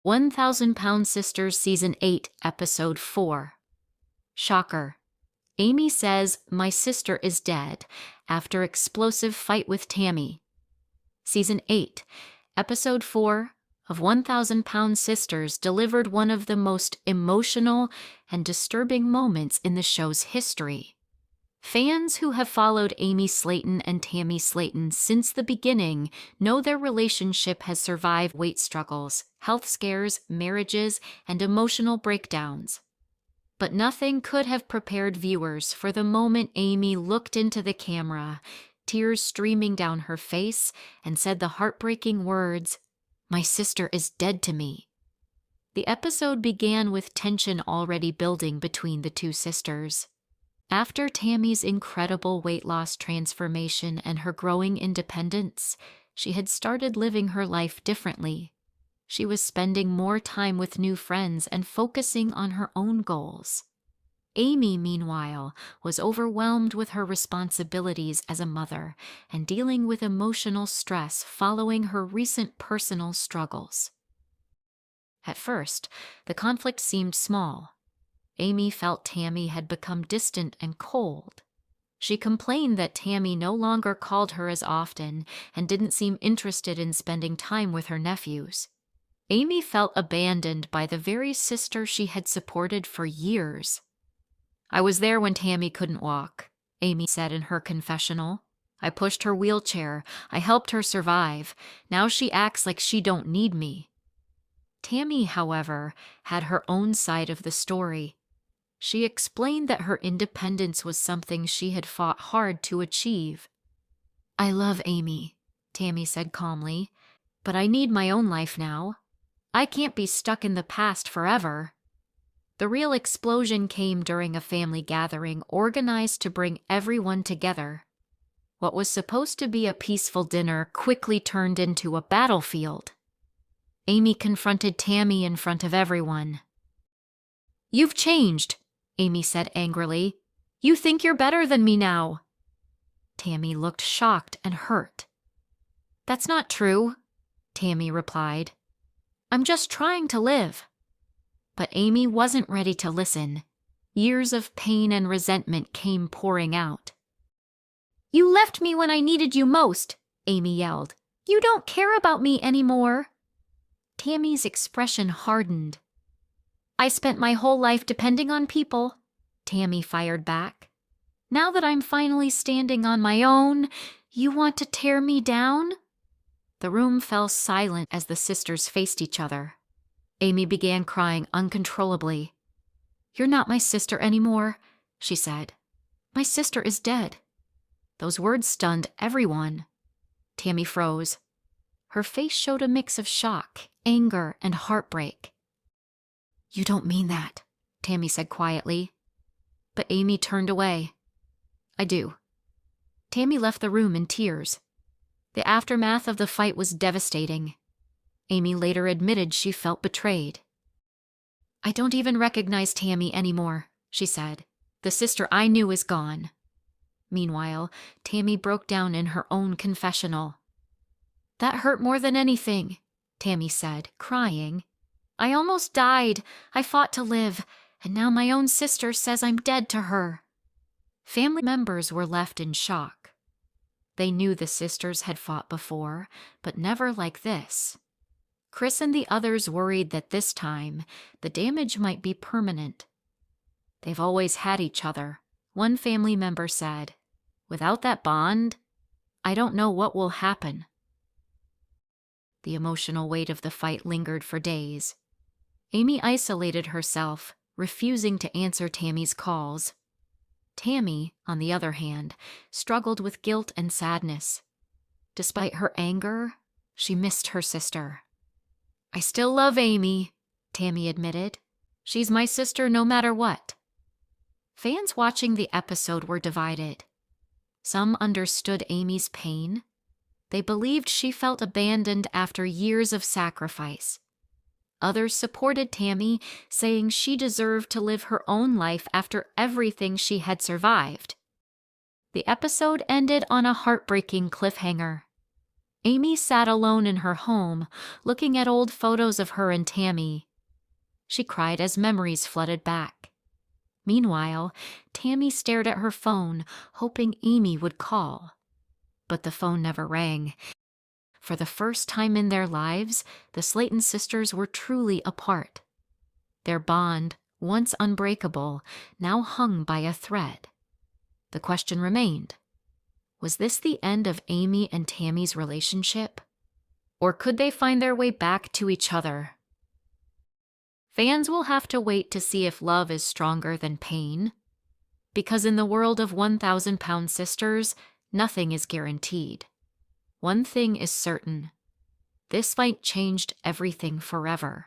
1,000-Pound Sisters Season 8, Episode 4. Shocker. Amy says, "My sister is dead," after explosive fight with Tammy. Season 8, Episode 4 of 1,000-Pound Sisters delivered one of the most emotional and disturbing moments in the show's history. Fans who have followed Amy Slaton and Tammy Slaton since the beginning know their relationship has survived weight struggles, health scares, marriages, and emotional breakdowns. But nothing could have prepared viewers for the moment Amy looked into the camera, tears streaming down her face, and said the heartbreaking words, "My sister is dead to me." The episode began with tension already building between the two sisters. After Tammy's incredible weight loss transformation and her growing independence, she had started living her life differently. She was spending more time with new friends and focusing on her own goals. Amy, meanwhile, was overwhelmed with her responsibilities as a mother and dealing with emotional stress following her recent personal struggles. At first, the conflict seemed small. Amy felt Tammy had become distant and cold. She complained that Tammy no longer called her as often and didn't seem interested in spending time with her nephews. Amy felt abandoned by the very sister she had supported for years. "I was there when Tammy couldn't walk," Amy said in her confessional. "I pushed her wheelchair. I helped her survive. Now she acts like she don't need me." Tammy, however, had her own side of the story. She explained that her independence was something she had fought hard to achieve. "I love Amy," Tammy said calmly, "but I need my own life now. I can't be stuck in the past forever." The real explosion came during a family gathering organized to bring everyone together. What was supposed to be a peaceful dinner quickly turned into a battlefield. Amy confronted Tammy in front of everyone. "You've changed," Amy said angrily. "You think you're better than me now." Tammy looked shocked and hurt. "That's not true," Tammy replied. "I'm just trying to live." But Amy wasn't ready to listen. Years of pain and resentment came pouring out. "You left me when I needed you most," Amy yelled. "You don't care about me anymore." Tammy's expression hardened. "I spent my whole life depending on people," Tammy fired back. "Now that I'm finally standing on my own, you want to tear me down?" The room fell silent as the sisters faced each other. Amy began crying uncontrollably. "You're not my sister anymore," she said. "My sister is dead." Those words stunned everyone. Tammy froze. Her face showed a mix of shock, anger, and heartbreak. "You don't mean that," Tammy said quietly. But Amy turned away. "I do." Tammy left the room in tears. The aftermath of the fight was devastating. Amy later admitted she felt betrayed. "I don't even recognize Tammy anymore," she said. "The sister I knew is gone." Meanwhile, Tammy broke down in her own confessional. "That hurt more than anything," Tammy said, crying. "I almost died. I fought to live, and now my own sister says I'm dead to her." Family members were left in shock. They knew the sisters had fought before, but never like this. Chris and the others worried that this time, the damage might be permanent. "They've always had each other," one family member said. "Without that bond, I don't know what will happen." The emotional weight of the fight lingered for days. Amy isolated herself, refusing to answer Tammy's calls. Tammy, on the other hand, struggled with guilt and sadness. Despite her anger, she missed her sister. "I still love Amy," Tammy admitted. "She's my sister no matter what." Fans watching the episode were divided. Some understood Amy's pain. They believed she felt abandoned after years of sacrifice. Others supported Tammy, saying she deserved to live her own life after everything she had survived. The episode ended on a heartbreaking cliffhanger. Amy sat alone in her home, looking at old photos of her and Tammy. She cried as memories flooded back. Meanwhile, Tammy stared at her phone, hoping Amy would call. But the phone never rang. For the first time in their lives, the Slaton sisters were truly apart. Their bond, once unbreakable, now hung by a thread. The question remained: was this the end of Amy and Tammy's relationship? Or could they find their way back to each other? Fans will have to wait to see if love is stronger than pain. Because in the world of 1,000-pound sisters, nothing is guaranteed. One thing is certain: this fight changed everything forever.